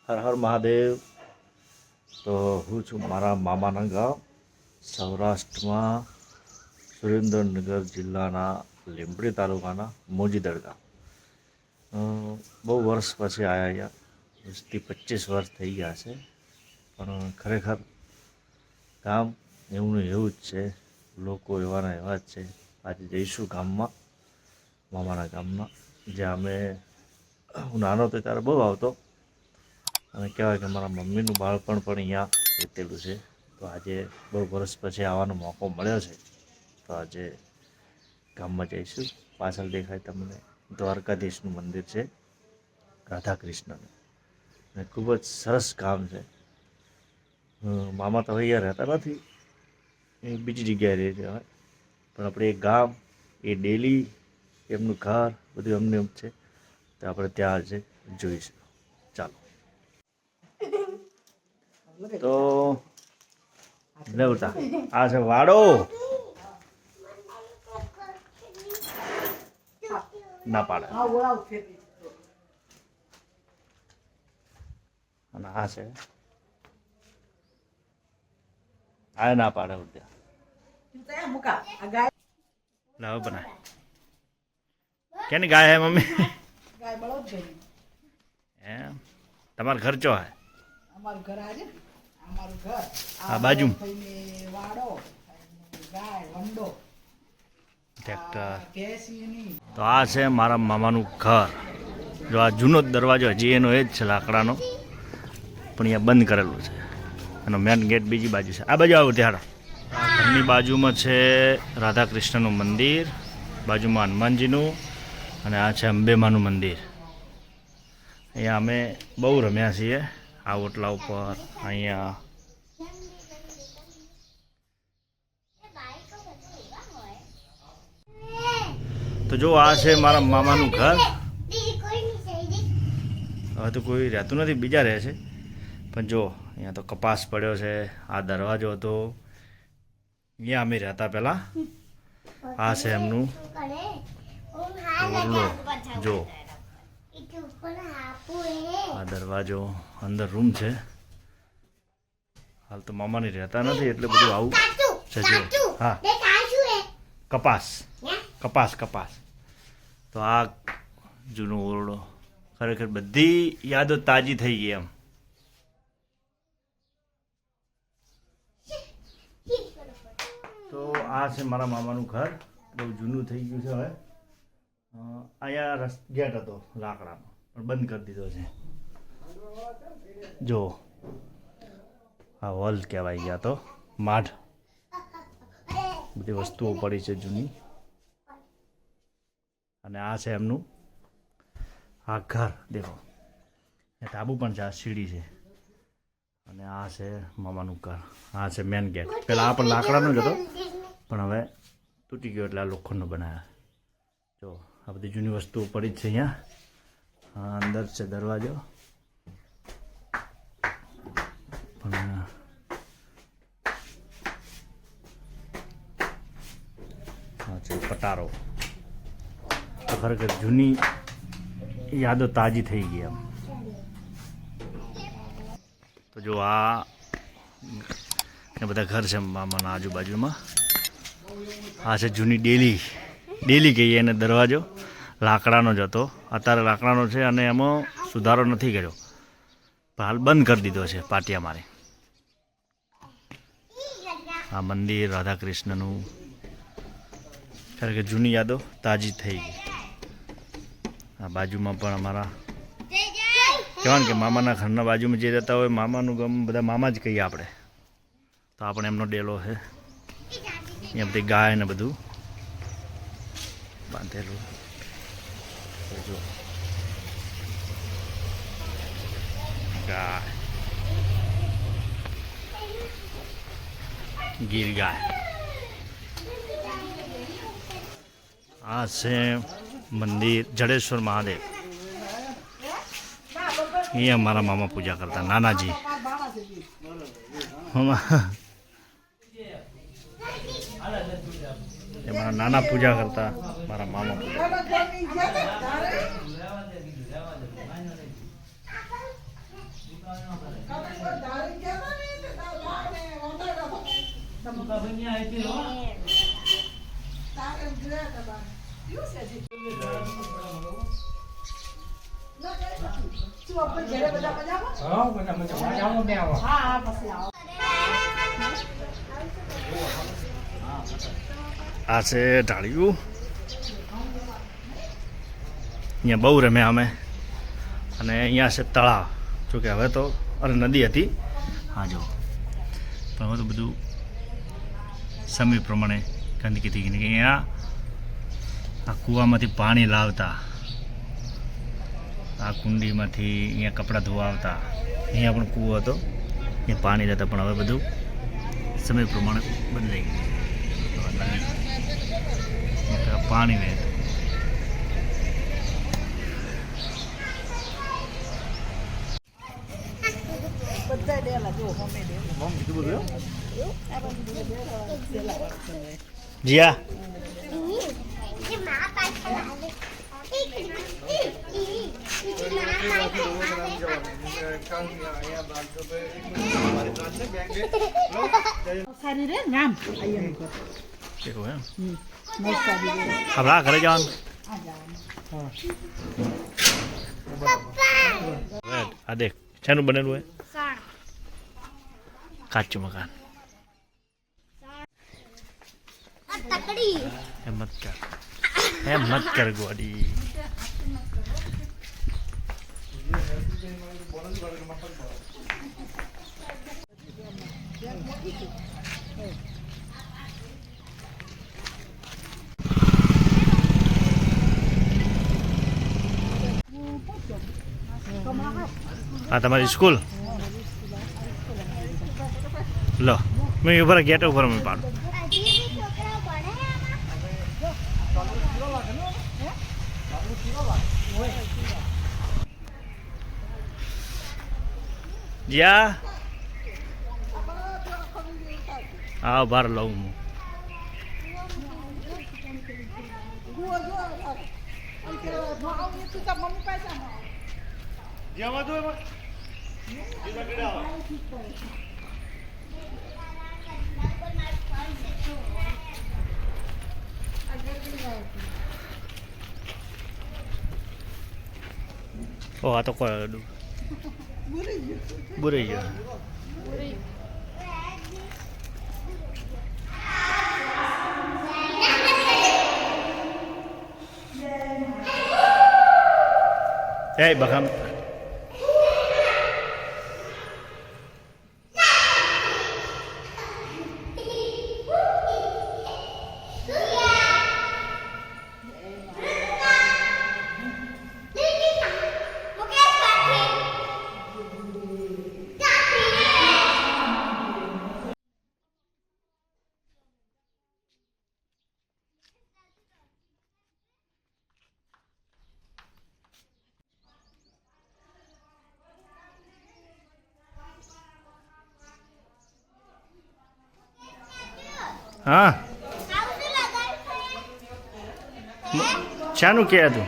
હર હર મહાદેવ. તો હું છું મારા મામાના ગામ સૌરાષ્ટ્રમાં સુરેન્દ્રનગર જિલ્લાના લીંબડી તાલુકાના મોજીદડ ગામ. બહુ વર્ષ પછી આવ્યા અહીંયા, 20-25 વર્ષ થઈ ગયા છે. પણ ખરેખર ગામ એવું ને એવું જ છે, લોકો એવાના એવા જ છે. આજે જઈશું ગામમાં, મામાના ગામમાં, જ્યાં હું નાનો હતો ત્યારે બહુ આવતો, અને કહેવાય કે મારા મમ્મીનું બાળપણ પણ અહીંયા વીતેલું છે. તો આજે બહુ વર્ષ પછી આવવાનો મોકો મળ્યો છે, તો આજે ગામમાં જઈશું. પાછળ દેખાય તમને દ્વારકાધીશનું મંદિર છે, રાધા કૃષ્ણનું, અને ખૂબ જ સરસ ગામ છે. મામા તો અહીંયા રહેતા નથી, એ બીજી જગ્યાએ રહે છે હવે, પણ આપણે એ ગામ, એ ડેલી એમનું ઘર બધું એમને એમ છે, તો આપણે ત્યાં આજે જોઈશું. ચાલો. તો લેવતા આ છે વાડો. ના પાડે. અને આ છે આ ના પાડે. લાવો બનાય. કેની ગાય હે મમ્મી? એમ તમારું ઘર ચો હે? અમારું ઘર આજે અમારું ઘર આ બાજુ વાડો ગાય વંડો ટ્રેક્ટર. ભેંસની. તો આ છે મારા મામાનું ઘર. જો આ જૂનો જ દરવાજો હજી એનો એ જ છે, લાકડાનો, પણ અહીંયા બંધ કરેલું છે. એનો મેન ગેટ બીજી બાજુ છે. આ બાજુ આવું ત્યાં ઘરની બાજુમાં છે રાધા કૃષ્ણનું મંદિર, બાજુમાં હનુમાનજીનું, અને આ છે અંબેમાનું મંદિર. અહીંયા અમે બહુ રમ્યા છીએ આ ઓટલા ઉપર. અહીંયા તો જો આ છે મારા મામાનું ઘર. હવે તો કોઈ રહેતું નથી, બીજા રહે છે. પણ જો અહીંયા તો કપાસ પડ્યો છે. આ દરવાજો હતો, અહીંયા અમે રહેતા પહેલાં. આ છે એમનું ઓરડો. જો આ દરવાજો, અંદર રૂમ છે. હાલ તો મામાની રહેતા નથી એટલે બધું આવું છે. જો હા, કપાસ કપાસ કપાસ. તો આ જૂનો ઓરડો, ખરેખર બધી યાદો તાજી થઈ ગઈ એમ. તો આ છે મારા મામાનું ઘર. બહુ જૂનું થઈ ગયું છે હવે. અહીંયા ગેટ હતો લાકડાનો, પણ બંધ કરી દીધો છે. જો આ હોલ કહેવાય, ગયા તો માઢ. બધી વસ્તુઓ પડી છે જૂની. અને આ છે એમનું આ ઘર. દેખો એ ધાબુ પણ છે, આ સીડી છે. અને આ છે મામાનું ઘર. આ છે મેન ગેટ. પહેલાં આ પણ લાકડાનો જ હતો, પણ હવે તૂટી ગયો એટલે આ લોખંડનો બનાવ્યા. જો આ બધી જૂની વસ્તુઓ પડી જ છે અહીંયા. અંદર છે દરવાજો, પણ આ છે પટારો. તો ખરેખર જૂની યાદો તાજી થઈ ગઈ એમ. તો જો આ બધા ઘર છે મામાના આજુબાજુમાં. આ છે જૂની ડેલી કહીએ એને. દરવાજો લાકડાનો જ હતો, અત્યારે લાકડાનો છે, અને એમાં સુધારો નથી કર્યો, પણ હાલ બંધ કરી દીધો છે પાટિયા મારી. આ મંદિર રાધા કૃષ્ણનું. ખરેખર જૂની યાદો તાજી થઈ ગઈ. આ બાજુમાં પણ અમારા કહેવાય કે મામાના ઘરના બાજુમાં જે રહેતા હોય, મામાનું ગામ બધા મામા જ કહીએ આપણે. તો આપણે એમનો ડેલો છે. અહીંયા બધી ગાય ને બધું બાંધેલું. જો ગાય, ગીર ગાય. આ છે મંદિર જડેશ્વર મહાદેવ. અહીંયા મારા મામા પૂજા કરતા, નાનાજી. મારા નાના પૂજા કરતા, મારા મામા પૂજા. તારે જોયા હતા બાર. કેવું છે હજી? શું આપણે ઘરે બધા મજામાં? હા, હા, પછી આવો. આ છે ઢાળિયું. અહીંયા બહુ રમ્યા અમે. અને અહીંયા છે તળાવ. જોકે હવે તો નદી હતી. હા જો, પણ હવે તો બધું સમય પ્રમાણે ગંદકી થઈ ગઈ. અહીંયા આ કૂવામાંથી પાણી લાવતા, આ કુંડીમાંથી અહીંયા કપડાં ધોવા આવતા. અહીંયા પણ કૂવો હતો, અહીંયા પાણી લેતા, પણ હવે બધું સમય પ્રમાણે બદલાઈ ગયું. પાણી વહે. બધા ડેલા જો અમે ડેલા. જીયા સારી રે નામ આયમ કર. એવું એમ? નવસારી રે. આપણા ઘરે જવાનું. આ જવાનું. આ દેખ શાનું બનેલું હોય? કાચું મકાન. એમ મત કર ગોડી. આ તમારી સ્કૂલ? લો મેં ઉપર ગેટ ઉપર મેં પાડું. જ્યાં હા બહાર લઉં હું. ઓ આ તો કોઈ બુરી ગયો. એ બખામ હા શાનું કે હતું?